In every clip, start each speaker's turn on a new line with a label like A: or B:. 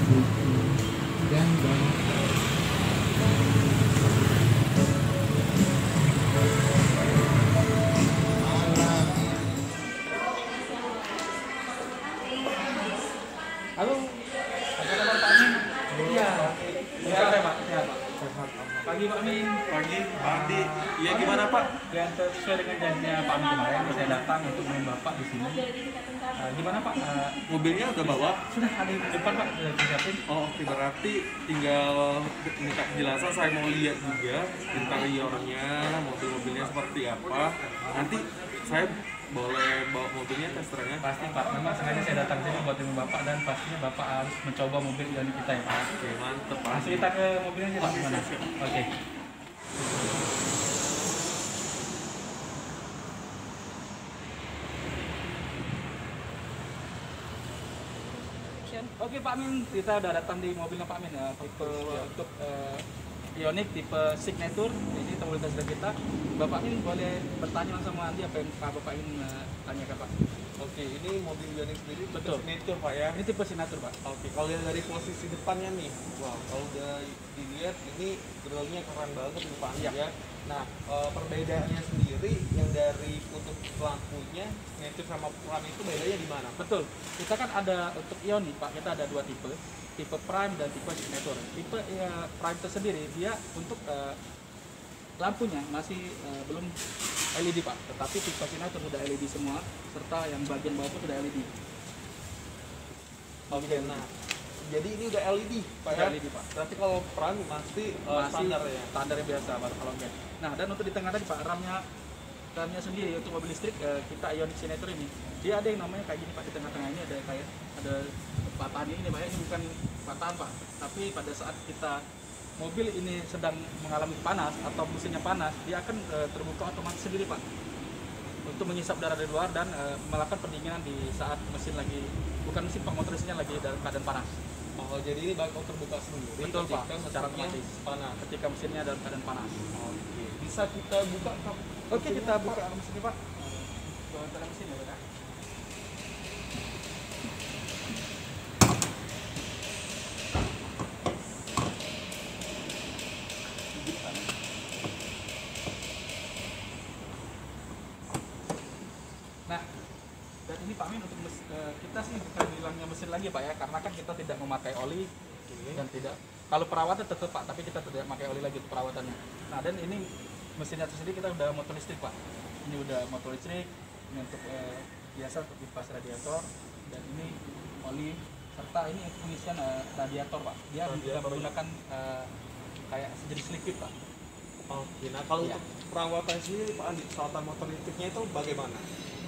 A: dan
B: Halo, apa kabar Pak Amin? Iya. Sehat ya Pak? Sehat Pak. Pagi Pak Amin.
C: Pagi, Pak Andi. Iya gimana Pak?
B: Ya sesuai dengan janjinya Pak Amin kemarin, saya datang untuk menemui Bapak di sini. Gimana Pak?
C: Mobilnya udah bawa?
B: Sudah ada di depan Pak, sudah disiapin.
C: Oh oke, berarti tinggal minta penjelasan. Saya mau lihat juga interiornya, mobil-mobilnya seperti apa. Nanti saya boleh bawa mobilnya tes drive-nya?
B: Pasti Pak, memang sengaja saya datang sini buat menemui Bapak dan pastinya Bapak harus mencoba mobil Ioniq kita ya Pak.
C: Oke, mantep Pak.
B: Langsung kita ke mobilnya aja Pak, gimana? Oke. Oke Pak Amin, kita udah datang di mobilnya Pak Amin ya, tipe untuk Ioniq tipe Signature. Ini mobil test drive kita. Bapak Amin boleh bertanya langsung sama Andi apa yang Bapak ingin tanyakan Pak.
C: Oke, ini mobil Ioniq sendiri
B: Betul.
C: signature Pak ya?
B: Ini tipe Signature Pak.
C: Oke, kalau lihat dari posisi depannya nih, wow, kalau udah dilihat ini grillnya keren banget nih Pak Andi ya. Nah, perbedaannya sendiri yang dari kutub lampunya signature sama prime itu bedanya di mana?
B: Betul. Kita kan ada untuk Ioniq Pak, kita ada dua tipe Prime dan tipe Signature. Tipe Prime tersendiri dia untuk lampunya masih belum LED Pak, tetapi tipe Signature sudah LED semua, serta yang bagian bawah pun sudah LED.
C: Oke, nah jadi ini udah LED Pak
B: Sudah
C: ya?
B: LED Pak.
C: Berarti kalau prime masih standar ya?
B: Standarnya biasa Pak kalau enggak. Nah, dan untuk di tengah tadi Pak, ramnya sendiri untuk mobil listrik kita Ioniq Signature ini, dia ada yang namanya kayak gini Pak, di tengah-tengah ini ada patahan ini Pak, ini bukan patahan Pak, tapi pada saat kita mobil ini sedang mengalami panas atau mesinnya panas, dia akan terbuka otomatis sendiri Pak untuk menyisap udara dari luar dan melakukan pendinginan di saat mesin lagi, bukan mesin Pak, motor mesinnya lagi dalam keadaan panas.
C: Oh, jadi ini bakal terbuka sendiri.
B: Betul Pak,
C: ketika
B: secara
C: mesinnya
B: otomatis
C: panas.
B: ketika mesinnya dalam keadaan panas.
C: Oke, bisa kita buka Pak?
B: Oke, kita buka mesinnya Pak. Bawa mesin ya Pak. Nah, dan ini Pak Min untuk kita sih bukan bilangnya mesin lagi Pak ya, karena kan kita tidak memakai oli dan tidak, kalau perawatan tetap Pak, tapi kita tidak memakai oli lagi untuk perawatannya. Nah, dan ini mesinnya sendiri kita udah motor listrik Pak. Ini udah motor listrik, ini untuk biasa untuk kipas radiator, dan ini oli, serta ini untuk pengisian radiator Pak. Dia juga menggunakan kayak sejenis liquid Pak.
C: Oke, nah kalau untuk perawatan sendiri Pak Andi, perawatan motor listriknya itu bagaimana?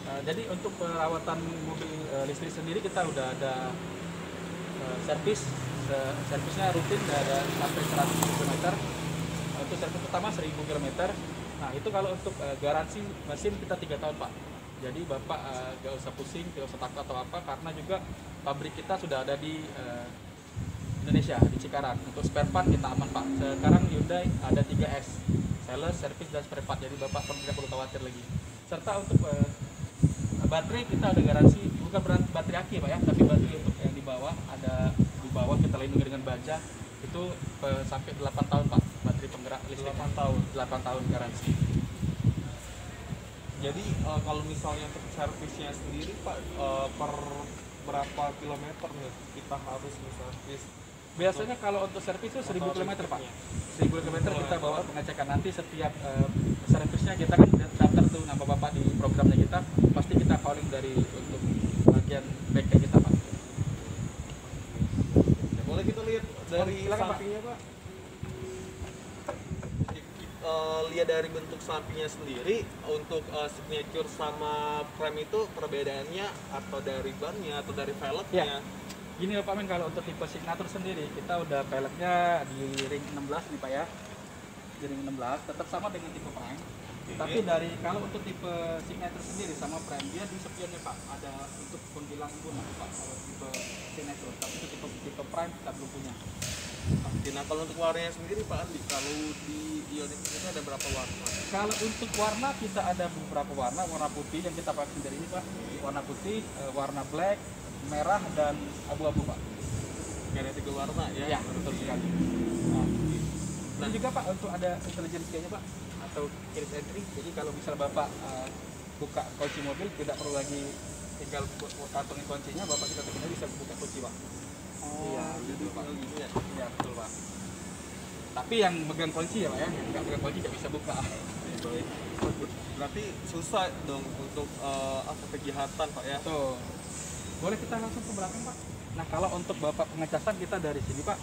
B: Jadi untuk perawatan mobil listrik sendiri kita udah ada servisnya rutin, ada sampai 100 km. Untuk servis pertama 1000 km. Nah itu kalau untuk garansi mesin kita 3 tahun Pak. Jadi Bapak gak usah pusing, gak usah takut atau apa, karena juga pabrik kita sudah ada di Indonesia, di Cikarang. Untuk spare part kita aman Pak. Sekarang Hyundai ada 3S, sales, service, dan spare part. Jadi Bapak tidak perlu khawatir lagi. Serta untuk baterai kita ada garansi, bukan baterai aki Pak ya, tapi baterai untuk yang di bawah, ada di bawah kita lindungi dengan baja. Itu sampai 8 tahun Pak, baterai penggerak listrik. 8 tahun garansi.
C: Jadi kalau misalnya untuk servisnya sendiri Pak, per berapa kilometer nih kita harus servis?
B: Biasanya kalau untuk servis itu 1000 km Pak. 1000 km kita bawa pengecekan. Nanti setiap servisnya kita kan daftar tuh nama Bapak di programnya kita, pasti kita calling dari untuk bagian bengkel kita Pak.
C: Boleh kita lihat dari
B: silakan, Pak.
C: sampingnya Pak? Lihat dari bentuk sampingnya sendiri, untuk signature sama prime itu perbedaannya atau dari bannya atau dari velgnya?
B: Ya. Gini Pak Min, kalau untuk tipe Signature sendiri kita udah peleknya di ring 16 nih Pak ya, di ring 16 tetap sama dengan tipe Prime. Tapi dari kalau untuk tipe Signature sendiri sama Prime, dia di spionnya Pak ada untuk penghilang guna Pak kalau tipe Signature, tapi untuk tipe Prime kita belum punya.
C: Oke, nah kalau untuk warnanya sendiri Pak Andi, kalau di Ioniq ini ada berapa warna?
B: Kalau untuk warna kita ada beberapa warna putih yang kita pakai dari ini Pak, warna putih, warna black, merah, dan abu-abu Pak.
C: ada 3 warna ya.
B: Ya, betul sekali. Nah, ini juga Pak untuk ada intelligence key-nya Pak atau keyless entry. Jadi kalau misalnya Bapak buka kunci mobil tidak perlu lagi tinggal kantongin kuncinya, Bapak kita tekan bisa buka kunci Pak. Iya,
C: jadi
B: gitu Pak.
C: gitu ya.
B: Iya, betul Pak. Tapi yang megang kunci ya Pak ya, yang nggak megang kunci nggak bisa buka.
C: Berarti susah dong untuk apa kejahatan Pak ya.
B: Tuh. Boleh kita langsung ke belakang Pak. Nah, kalau untuk Bapak pengecasan kita dari sini Pak,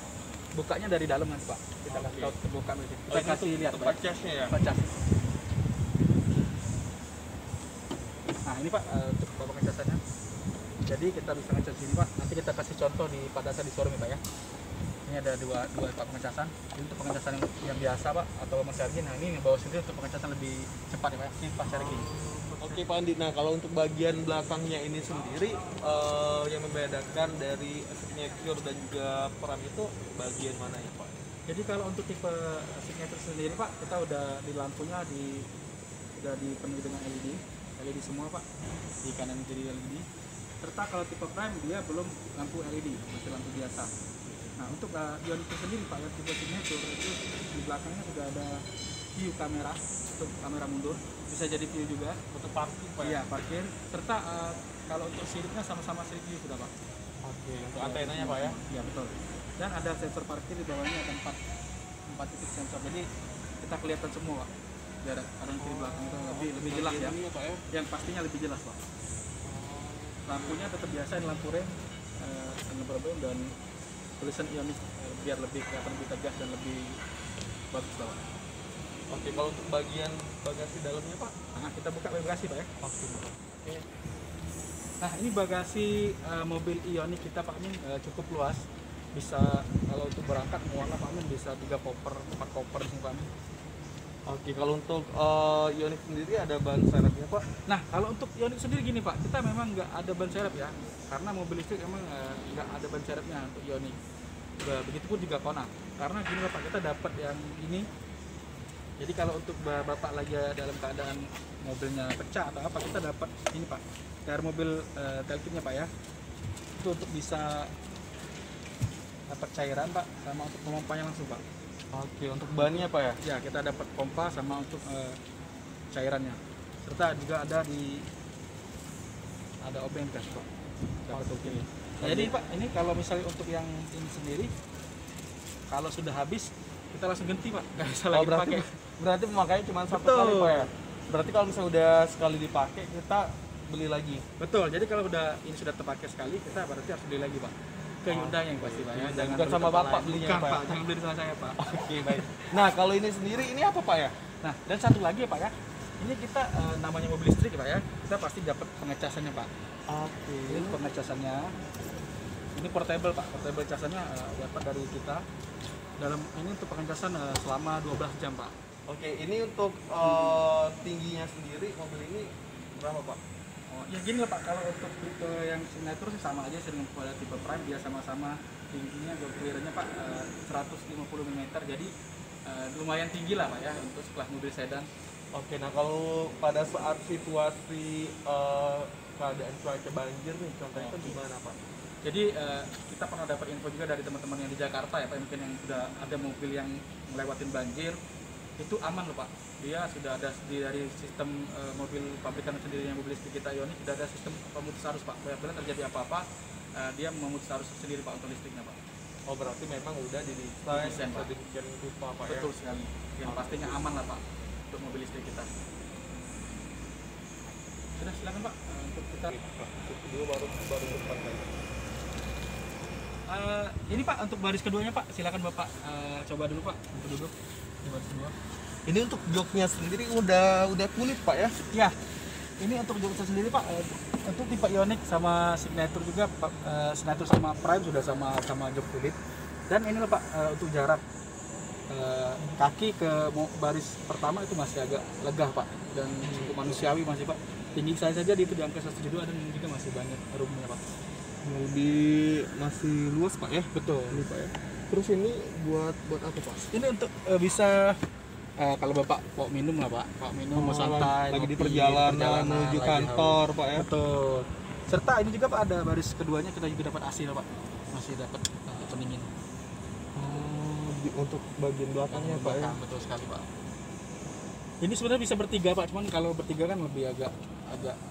B: bukanya dari dalam nanti Pak. Kita kasih tahu terbuka dari sini. Kita kasih lihat Pak.
C: Pacasnya ya.
B: Pacas. Nah, ini Pak untuk Bapak pengecasannya. Jadi kita bisa ngecas sini Pak. Nanti kita kasih contoh pada saat di showroom ya Pak ya. Ini ada dua Pak pengecasan. Ini untuk pengecasan yang biasa Pak atau charging. Nah, ini yang bawa sendiri untuk pengecasan lebih cepat ya Pak. Ini pas charging.
C: Oke Pak Andi, nah kalau untuk bagian belakangnya ini sendiri yang membedakan dari signature dan juga peram itu bagian mana ya Pak?
B: Jadi kalau untuk tipe signature sendiri Pak, kita udah di lampunya udah dipenuhi dengan LED semua Pak, di kanan kiri LED. Serta kalau tipe prime dia belum lampu LED, masih lampu biasa. Nah untuk Ioniq itu sendiri Pak, yang tipe signature itu di belakangnya sudah ada view kamera untuk kamera mundur, bisa jadi view juga
C: Untuk parkir Pak?
B: Iya parkir. Serta kalau untuk siripnya sama-sama sirip view sudah Pak.
C: Oke, untuk antenanya Pak ya?
B: Iya betul. Dan ada sensor parkir di bawahnya, ada 4 titik sensor. Jadi kita kelihatan semua Pak. Jarak kanan kiri belakang itu lebih jelas ya.
C: Ini Pak ya?
B: Yang pastinya lebih jelas Pak. Lampunya tetap biasa, ini lampu rem dengan problem dan tulisan Ioniq biar lebih kelihatan lebih tegas dan lebih bagus Pak.
C: Oke, kalau untuk bagian bagasi dalamnya Pak?
B: Nah, kita buka bagasi Pak ya.
C: Oke.
B: Nah ini bagasi mobil Ioniq kita Pak Min cukup luas. Bisa kalau untuk berangkat muatnya Pak Min bisa 3 koper, 4 koper sih Pak Min.
C: Oke, kalau untuk Ioniq sendiri ada ban serepnya Pak?
B: Nah kalau untuk Ioniq sendiri gini Pak, kita memang nggak ada ban serep ya, karena mobil listrik memang nggak ada ban serepnya untuk Ioniq. Begitupun juga Kona. Karena gini Pak, kita dapat yang ini. Jadi kalau untuk Bapak lagi dalam keadaan mobilnya pecah atau apa, kita dapat ini Pak, air mobil tailkitnya Pak ya. Itu untuk bisa dapat cairan Pak, sama untuk memompanya langsung Pak.
C: Oke, untuk bannya Pak ya?
B: Ya kita dapat pompa sama untuk cairannya. Serta juga ada obeng gas Pak. Dapat
C: Oke.
B: Nah, jadi Pak, ini kalau misalnya untuk yang ini sendiri, kalau sudah habis kita langsung ganti Pak, nggak bisa lagi dipakai.
C: Berarti pemakaiannya cuma satu
B: Betul.
C: kali Pak ya? Berarti kalau misalnya udah sekali dipakai kita beli lagi?
B: Betul, jadi kalau ini sudah terpakai sekali, kita berarti harus beli lagi Pak. Ke Hyundai yang pasti Pak ya.
C: Bukan
B: beli
C: sama
B: tempat
C: Bapak
B: lain.
C: belinya,
B: Bukan,
C: Pak.
B: Pak, jangan beli sama saya Pak.
C: Oke, baik. Nah, kalau ini sendiri ini apa Pak ya?
B: Nah, dan satu lagi ya Pak ya. Ini kita namanya mobil listrik ya Pak ya. Kita pasti dapat pengecasannya Pak.
C: Oke.
B: Ini pengecasannya. Ini portable Pak. Portable casannya dapat dari kita. Ini untuk pengecasan selama 12 jam Pak.
C: Oke, ini untuk tingginya sendiri mobil ini berapa Pak?
B: Oh, ya gini lah Pak, kalau untuk tipe yang signature sih sama aja dengan pada tipe prime, dia sama-sama tingginya clearance-nya Pak 150 mm. Jadi lumayan tinggi lah Pak ya untuk sekelas mobil sedan.
C: Oke, nah kalau pada saat situasi keadaan cuaca banjir nih, contohnya itu gimana Pak?
B: Jadi kita pernah dapat info juga dari teman-teman yang di Jakarta ya Pak, mungkin yang sudah ada mobil yang melewatin banjir, itu aman loh Pak. Dia sudah ada dari sistem mobil pabrikan sendiri yang mobil listrik kita Ioniq sudah ada sistem pemutus arus Pak. Bila terjadi apa-apa, dia memutus arus sendiri Pak untuk listriknya Pak.
C: Oh, berarti memang udah didesain
B: Pak.
C: sedemikian rupa Pak ya?
B: Betul sekali. Yang pastinya aman lah Pak untuk mobil listrik kita. Sudah silakan Pak untuk kita.
C: Dulu baru depan lagi.
B: Ini Pak untuk baris keduanya Pak, silakan Bapak coba dulu Pak untuk duduk di baris kedua.
C: Ini untuk joknya sendiri udah kulit Pak ya?
B: Ya, ini untuk joknya sendiri Pak. Untuk tipe Ioniq sama Signature juga, Signature sama Prime sudah sama jok kulit. Dan ini loh Pak untuk jarak kaki ke baris pertama itu masih agak legah Pak dan cukup manusiawi masih Pak. Tinggi saya saja di angka 172 dan juga masih banyak roomnya Pak.
C: Lebih masih luas Pak ya?
B: Betul.
C: Ini Pak ya. Terus ini buat apa Pak?
B: Ini untuk bisa kalau Bapak mau minum lah Pak, mau minum, mau santai,
C: lagi di
B: ngopi,
C: perjalanan menuju
B: lagi
C: kantor Pak ya.
B: Betul. Serta ini juga Pak ada baris keduanya kita juga dapat AC lah Pak. masih dapat pendingin.
C: Untuk bagian belakangnya Pak ya.
B: Betul sekali Pak. Ini sebenarnya bisa bertiga Pak, cuman kalau bertiga kan lebih agak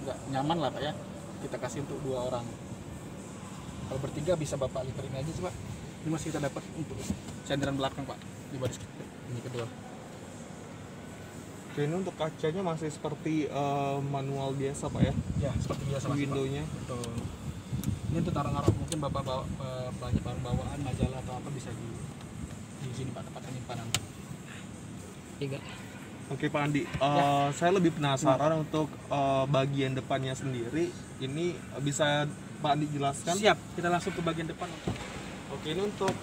B: nggak nyaman lah Pak ya. Kita kasih untuk 2 orang. Kalau bertiga bisa Bapak lipat ini aja sih Pak. Ini masih kita dapat untuk senderan belakang Pak di baris ini kedua.
C: Oke, ini untuk kacanya masih seperti manual biasa Pak ya?
B: Ya seperti biasa Mas.
C: Windownya.
B: Betul. Ini untuk taruh-taruh mungkin Bapak bawa banyak barang bawaan, majalah atau apa bisa di sini Pak, tempat penyimpanan. 3.
C: Oke Pak Andi, saya lebih penasaran untuk bagian depannya sendiri. Ini bisa Pak Andi jelaskan?
B: Siap, kita langsung ke bagian depan.
C: Oke, ini untuk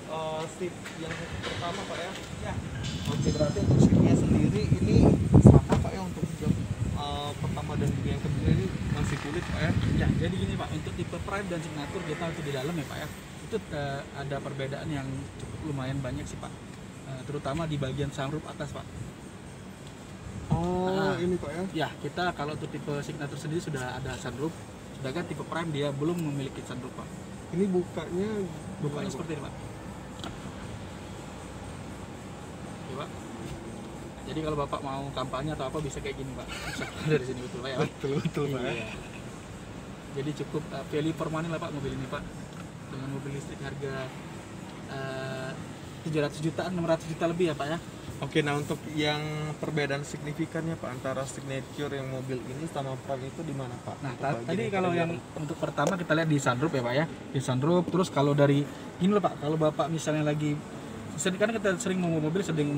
C: seat yang pertama Pak ya?
B: Ya.
C: Oke, berarti untuk seatnya sendiri ini sama Pak ya untuk yang pertama dan juga yang kedua ini masih kulit Pak ya?
B: Ya, jadi gini Pak, untuk tipe Prime dan Signature kita untuk di dalam ya Pak ya, itu ada perbedaan yang cukup lumayan banyak sih Pak, terutama di bagian sunroof atas Pak.
C: Ini Pak ya?
B: Ya, kita kalau untuk tipe Signature sendiri sudah ada sunroof, sedangkan tipe Prime dia belum memiliki sunroof Pak.
C: Ini bukanya
B: Seperti ini Pak. Oke Pak. Jadi kalau Bapak mau kampanye atau apa bisa kayak gini Pak, bisa dari sini betul Pak ya.
C: Betul Pak ya?
B: Iya. Jadi cukup value for money lah Pak mobil ini Pak, dengan mobil listrik harga 700 jutaan, 600 juta lebih ya Pak ya.
C: Oke, nah untuk yang perbedaan signifikannya Pak antara Signature yang mobil ini sama Prime itu di mana Pak?
B: Nah,
C: Untuk
B: tadi
C: bagian
B: kalau yang untuk pertama kita lihat di sunroof ya Pak ya, di sunroof. Terus kalau dari ini loh Pak, kalau Bapak misalnya lagi karena kita sering mau mobil sering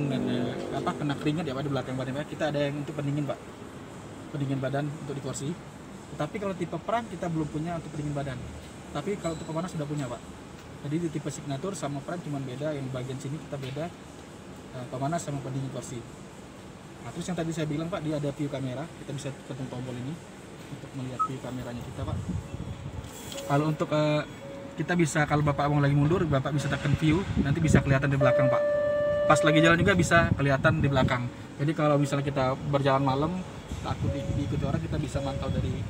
B: kena keringat ya Pak di belakang badan Pak, kita ada yang untuk pendingin Pak, pendingin badan untuk di kursi. Tapi kalau tipe Prime kita belum punya untuk pendingin badan, tapi kalau untuk pemanas sudah punya Pak. Jadi di tipe Signature sama Prime cuma beda, yang bagian sini kita beda pemanas sama pendingin kursi. Nah, terus yang tadi saya bilang Pak, dia ada view kamera, kita bisa tekan tombol ini untuk melihat view kameranya kita Pak. Kalau untuk kita bisa, kalau Bapak mau lagi mundur, Bapak bisa tekan view, nanti bisa kelihatan di belakang Pak. Pas lagi jalan juga bisa kelihatan di belakang. Jadi kalau misalnya kita berjalan malam, takut diikuti orang, kita bisa mantau dari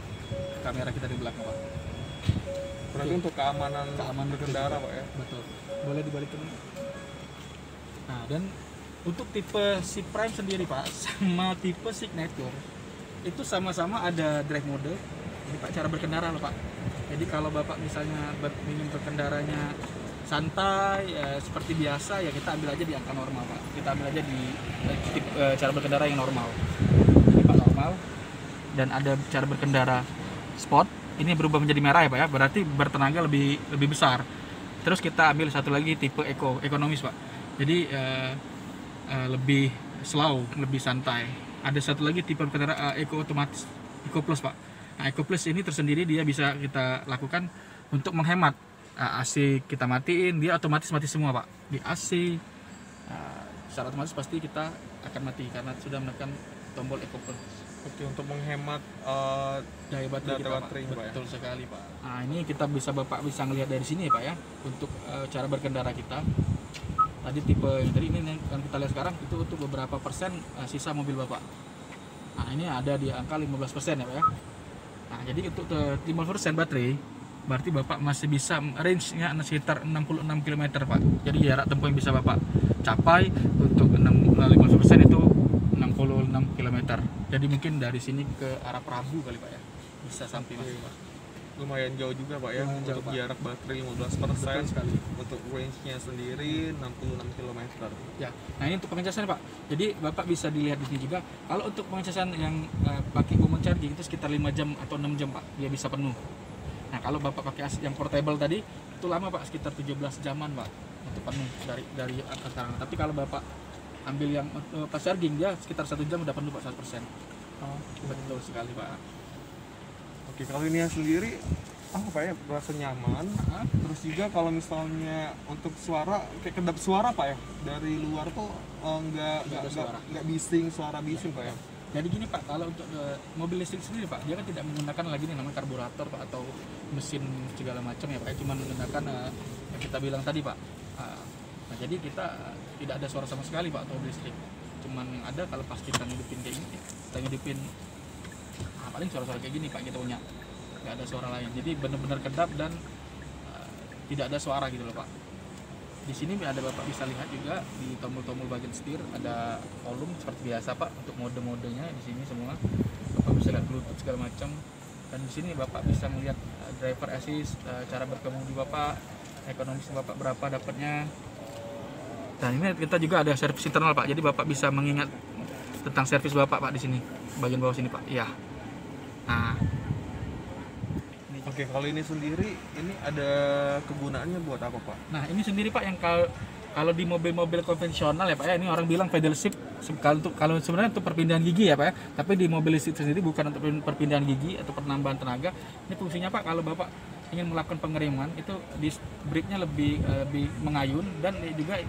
B: kamera kita di belakang Pak.
C: Berarti untuk keamanan berkendara Pak ya?
B: Betul. Boleh dibalikin. Nah, dan untuk tipe si Prime sendiri Pak, sama tipe Signature itu sama-sama ada drive mode. Ini Pak cara berkendara loh Pak. Jadi kalau Bapak misalnya ingin berkendaranya santai seperti biasa, ya kita ambil aja di angka normal Pak. Kita ambil aja di cara berkendara yang normal. Ini Pak normal. Dan ada cara berkendara sport. Ini berubah menjadi merah ya Pak ya. Berarti bertenaga lebih besar. Terus kita ambil satu lagi tipe ekonomis Pak. Jadi lebih slow, lebih santai. Ada satu lagi tipe kendaraan Eco otomatis, Eco Plus Pak. Nah, Eco Plus ini tersendiri, dia bisa kita lakukan untuk menghemat. AC kita matiin, dia otomatis mati semua Pak. Di AC secara otomatis pasti kita akan mati karena sudah menekan tombol Eco Plus.
C: Oke, untuk menghemat
B: daya baterai kita Pak. Betul sekali Pak. Nah, ini Bapak bisa ngelihat dari sini ya Pak ya, untuk cara berkendara kita. Tadi tipe yang tadi ini yang kita lihat sekarang itu untuk beberapa persen sisa mobil Bapak. Nah, ini ada di angka 15% ya Pak ya. Nah, jadi untuk 15% baterai berarti Bapak masih bisa range-nya sekitar 66 km Pak. Jadi jarak tempuh yang bisa Bapak capai untuk 15% itu 66 km. Jadi mungkin dari sini ke arah Prabu kali Pak ya, bisa sampai masuk Pak.
C: Lumayan jauh juga Pak ya,
B: Lumayan jauh,
C: untuk
B: Pak.
C: jarak baterai 15%
B: sekali.
C: untuk range-nya sendiri 66 km.
B: Ya, nah ini untuk pengecasan Pak. Jadi Bapak bisa dilihat di sini juga. Kalau untuk pengecasan yang pakai woman charging itu sekitar 5 jam atau 6 jam Pak, dia bisa penuh. Nah kalau Bapak pakai yang portable tadi itu lama Pak, sekitar 17 jaman Pak untuk penuh dari sekarang. Tapi kalau Bapak ambil yang pas charging dia sekitar 1 jam udah penuh Pak 100%. Betul sekali Pak.
C: Oke, kalau ini sendiri apa ya, berasa nyaman. Terus juga kalau misalnya untuk suara, kayak kedap suara Pak ya, dari luar tuh nggak bising, suara bising Pak ya.
B: Jadi gini Pak, kalau untuk mobil listrik sendiri Pak, dia kan tidak menggunakan lagi nih namanya karburator Pak, atau mesin segala macam ya Pak, cuma menggunakan yang kita bilang tadi Pak. Nah, jadi kita tidak ada suara sama sekali Pak untuk mobil listrik. Cuman yang ada kalau pas kita ngidupin kayak gini, kita ngidupin paling suara-suara kayak gini Pak kita punya, nggak ada suara lain. Jadi benar-benar kedap dan tidak ada suara gitu loh Pak. Di sini ada Bapak bisa lihat juga di tombol-tombol bagian setir ada volume seperti biasa Pak, untuk mode-modenya di sini semua. Bapak bisa lihat Bluetooth segala macam. Dan di sini Bapak bisa melihat driver assist, cara berkemudi Bapak, ekonomis Bapak berapa dapatnya. Dan ini kita juga ada servis internal Pak. Jadi Bapak bisa mengingat tentang servis Bapak Pak di sini, bagian bawah sini Pak. Iya. Nah,
C: Oke, kalau ini sendiri ini ada kegunaannya buat apa Pak?
B: nah ini sendiri Pak yang kalau di mobil-mobil konvensional ya Pak ya, ini orang bilang pedal shift kalau sebenarnya untuk perpindahan gigi ya Pak ya, tapi di mobil listrik sendiri bukan untuk perpindahan gigi atau penambahan tenaga. Ini fungsinya Pak kalau Bapak ingin melakukan pengeriman itu di brake-nya lebih mengayun, dan juga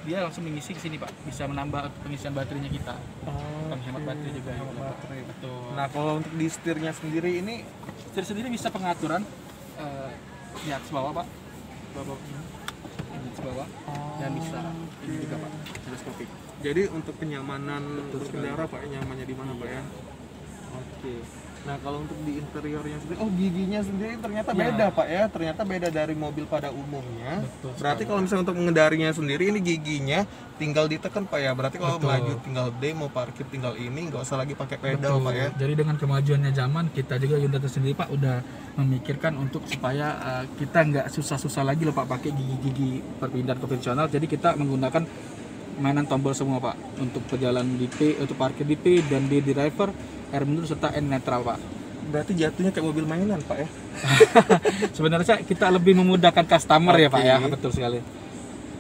B: dia langsung mengisi ke sini Pak, bisa menambah pengisian baterainya kita. Menghemat baterai juga.
C: Baterai.
B: Betul.
C: Nah, kalau untuk di setirnya sendiri ini
B: Setir sendiri bisa pengaturan di atas bawah Pak, bawah ini di atas bawah, dan bisa ini juga Pak, teleskopik.
C: jadi untuk kenyamanan
B: Betul
C: berkendara Pak, nyamannya di mana Pak ya? Oke. Nah, kalau untuk di interiornya sendiri, giginya sendiri ternyata
B: Ya.
C: beda Pak ya, ternyata beda dari mobil pada umumnya.
B: Betul
C: Berarti
B: sekali.
C: kalau misalnya untuk mengendarinya sendiri ini giginya tinggal ditekan Pak ya. Berarti kalau
B: Betul.
C: maju tinggal D, mau parkir tinggal ini, nggak usah lagi pakai pedal Pak ya.
B: Jadi dengan kemajuannya zaman, kita juga Hyundai sendiri Pak udah memikirkan untuk supaya kita nggak susah-susah lagi loh Pak pakai gigi-gigi perpindahan konvensional. Jadi kita menggunakan mainan tombol semua Pak, untuk perjalanan di P, untuk parkir di P, dan di driver, R mundur, serta N netral Pak.
C: Berarti jatuhnya kayak mobil mainan Pak ya.
B: Sebenarnya kita lebih memudahkan customer ya Pak ya,
C: Oke.
B: betul sekali.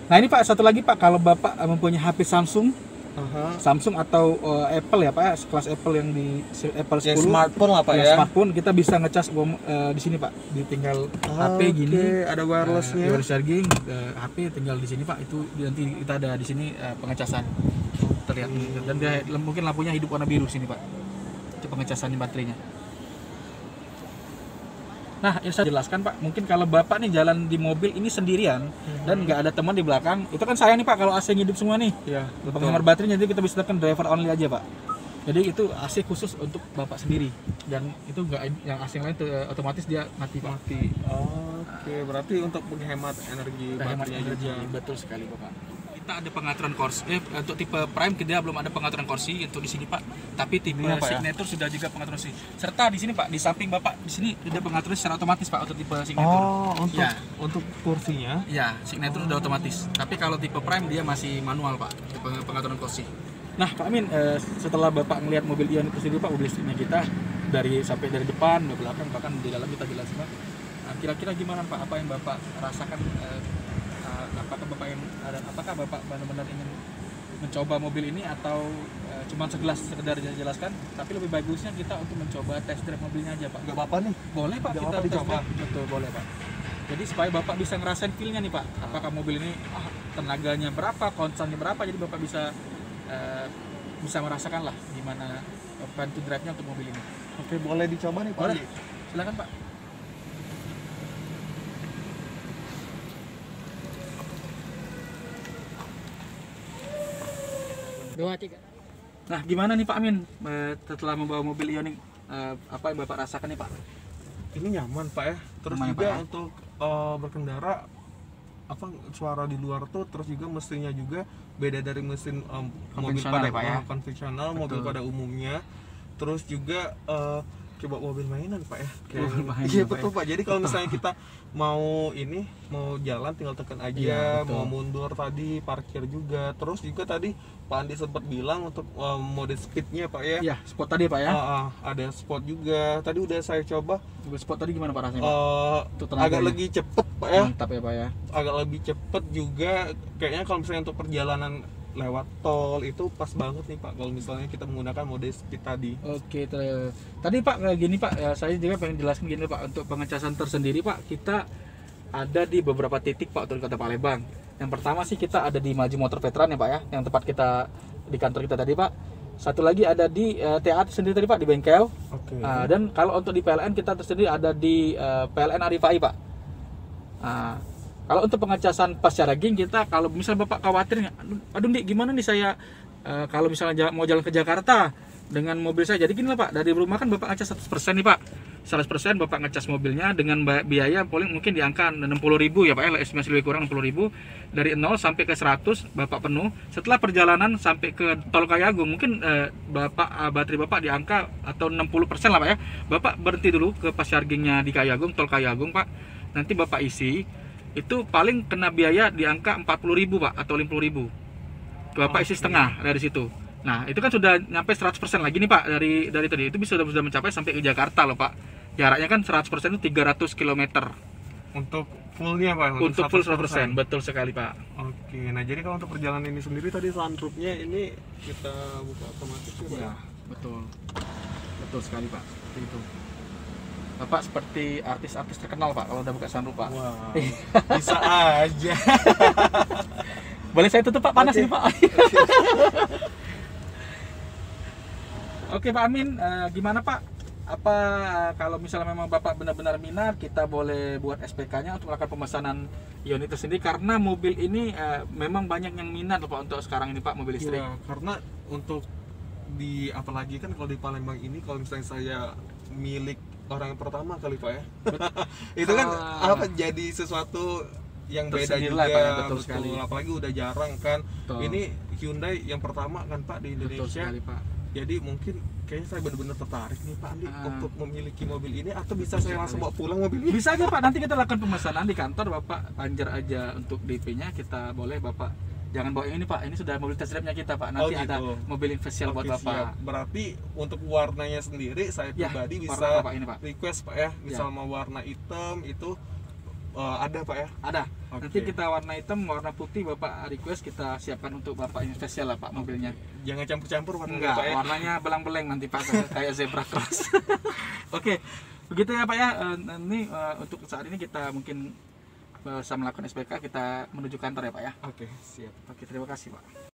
B: Nah ini Pak, satu lagi Pak, kalau Bapak mempunyai HP Samsung atau Apple ya Pak ya, kelas Apple yang di Apple 10,
C: Ya, smartphone lah Pak
B: yang
C: ya.
B: smartphone, kita bisa ngecas di sini Pak, ditinggal HP gini,
C: ada wirelessnya.
B: wireless charging, HP tinggal di sini Pak, itu nanti kita ada di sini pengecasan terlihat, dan dia mungkin lampunya hidup warna biru sini Pak, itu pengecasan baterainya. Nah, yang saya jelaskan Pak, mungkin kalau Bapak nih jalan di mobil ini sendirian dan nggak ada teman di belakang, itu kan sayang nih Pak kalau AC hidup semua nih.
C: Ya,
B: Penghemat baterainya, jadi kita bisa tekan driver only aja Pak. Jadi itu AC khusus untuk Bapak sendiri, dan itu nggak, yang AC yang lain otomatis dia mati Pak.
C: mati. Oke, berarti untuk menghemat energi
B: Hemat
C: baterainya
B: energi,
C: juga.
B: betul sekali Bapak. Kita ada pengaturan kursi, untuk tipe Prime kita belum ada pengaturan kursi untuk di sini Pak. Tapi tipe
C: Ini apa ya?
B: Signature sudah juga pengaturan kursi. Serta di sini Pak, di samping Bapak di sini sudah pengaturan secara otomatis Pak untuk tipe Signature. Ya.
C: Untuk kursinya.
B: Ya, Signature udah otomatis. Tapi kalau tipe Prime dia masih manual Pak, pengaturan kursi. Nah Pak Amin, setelah Bapak melihat mobil Ion itu sendiri Pak, mobil listriknya kita dari depan, dari belakang, bahkan di dalam kita jelaskan Pak. Nah, kira-kira gimana Pak, apa yang Bapak rasakan? Apakah Bapak benar-benar ingin mencoba mobil ini, atau cuma sekedar jelaskan? Tapi lebih bagusnya kita untuk mencoba test drive mobilnya aja Pak.
C: Nggak apa-apa nih.
B: Boleh Pak,
C: Nggak
B: kita
C: apa-apa
B: test
C: dicoba.
B: drive. Betul, boleh Pak. Jadi supaya Bapak bisa ngerasain feel-nya nih Pak. Apakah mobil ini tenaganya berapa, konsumsinya berapa, jadi Bapak bisa merasakan lah gimana fun to drive-nya untuk mobil ini.
C: Oke, boleh dicoba nih Pak.
B: Boleh. Silakan Pak.
A: Dua, tiga.
B: Nah, gimana nih Pak Amin setelah membawa mobil Ioniq, apa yang Bapak rasakan nih Pak?
C: Ini nyaman Pak ya. Terus
B: Nyaman ya,
C: juga
B: Pak, ya?
C: untuk berkendara suara di luar tuh, terus juga mesinnya juga beda dari mesin mobil
B: Konvensional
C: pada
B: ya, Pak, ya?
C: konvensional, mobil
B: Betul.
C: pada umumnya. Terus juga coba mobil mainan Pak ya.
B: Mobil mainan,
C: Iya
B: Pak,
C: betul
B: ya?
C: Pak. Jadi kalau misalnya kita mau jalan tinggal tekan aja,
B: Iya, betul.
C: mau mundur tadi parkir juga. Terus juga tadi Pak Andi sempat bilang untuk mode speednya Pak ya.
B: Iya, spot tadi Pak ya.
C: Ada spot juga. Tadi udah saya coba.
B: Mobil spot tadi gimana Pak rasanya Pak? Untuk tenaganya.
C: Agak lebih cepet Pak ya.
B: Mantap ya Pak ya.
C: Agak lebih cepet juga. Kayaknya kalau misalnya untuk perjalanan lewat tol itu pas banget nih Pak kalau misalnya kita menggunakan mode speed tadi.
B: Oke, tadi Pak gini Pak, saya juga pengen jelaskan gini Pak, untuk pengecasan tersendiri Pak, kita ada di beberapa titik Pak untuk Kota Palembang. Yang pertama sih kita ada di Maju Motor Veteran ya Pak ya, yang tempat kita di kantor kita tadi Pak. Satu lagi ada di TA sendiri tadi Pak, di bengkel.
C: Oke.
B: Dan kalau untuk di PLN kita tersendiri ada di PLN Arifai Pak. Kalau untuk pengecasan pas charging kita, kalau misalnya Bapak khawatir, aduh Dik, gimana nih saya kalau misalnya mau jalan ke Jakarta dengan mobil saya, jadi gini lah Pak, dari rumah kan Bapak ngecas 100% nih Pak. 100% Bapak ngecas mobilnya dengan biaya paling mungkin di angka 60.000 ya Pak ya, estimasi lebih kurang 60.000. Dari 0 sampai ke 100 Bapak penuh. Setelah perjalanan sampai ke Tol Kayagung, mungkin baterai Bapak di angka atau 60% lah Pak ya. Bapak berhenti dulu ke pas chargingnya di Kayagung, Tol Kayagung Pak. Nanti Bapak isi, itu paling kena biaya di angka 40.000 Pak atau 50.000. Bapak isi setengah dari situ. Nah, itu kan sudah nyampe 100% lagi nih Pak dari tadi. Itu bisa sudah mencapai sampai ke Jakarta loh Pak. Jaraknya kan 100% itu 300 km.
C: Untuk fullnya Pak?
B: Untuk full 100%, betul sekali Pak.
C: Oke, nah jadi kalau untuk perjalanan ini sendiri tadi sunroofnya ini kita buka otomatis ya Pak?
B: Ya, betul. Betul sekali Pak. Seperti itu. Bapak seperti artis-artis terkenal Pak kalau udah buka sunroof Pak.
C: Wah, bisa aja.
B: Boleh saya tutup Pak? Panas ini Pak. Oke Pak Amin, gimana Pak? Apa kalau misalnya memang Bapak benar-benar minat, kita boleh buat SPK-nya untuk melakukan pemesanan Ion itu sendiri, karena mobil ini memang banyak yang minat Pak untuk sekarang ini Pak, mobil listrik.
C: Ya, karena untuk di apalagi kan kalau di Palembang ini kalau misalnya saya milik orang yang pertama kali Pak ya. Itu kan apa jadi sesuatu yang beda juga,
B: Pak, ya, betul sekali.
C: Apalagi udah jarang kan.
B: Betul.
C: Ini Hyundai yang pertama kan Pak di Indonesia.
B: Betul sekali Pak.
C: Jadi mungkin kayaknya saya benar-benar tertarik nih Pak Andi untuk memiliki mobil ini, atau bisa saya langsung bawa pulang mobil ini?
B: Bisa aja Pak, nanti kita lakukan pemesanan di kantor, Bapak panjer aja untuk DP-nya, kita boleh Bapak jangan bawa yang ini Pak, ini sudah mobil test drive-nya kita Pak, nanti
C: gitu.
B: ada mobil spesial buat Bapak.
C: Siap. Berarti untuk warnanya sendiri saya
B: Ya,
C: pribadi bisa
B: warna apa ini, Pak?
C: request Pak ya, misal mau warna hitam itu ada Pak ya?
B: Ada.
C: Oke.
B: Nanti kita warna hitam, warna putih Bapak request, kita siapkan untuk Bapak ini spesial lah Pak mobilnya.
C: Jangan campur-campur warnanya
B: Enggak,
C: Pak ya?
B: warnanya belang-beleng nanti Pak, kayak zebra cross. Oke, begitu ya Pak ya. Ini untuk saat ini kita mungkin bisa melakukan SPK, kita menuju kantor ya Pak ya.
C: Oke, siap.
B: Oke, terima kasih Pak.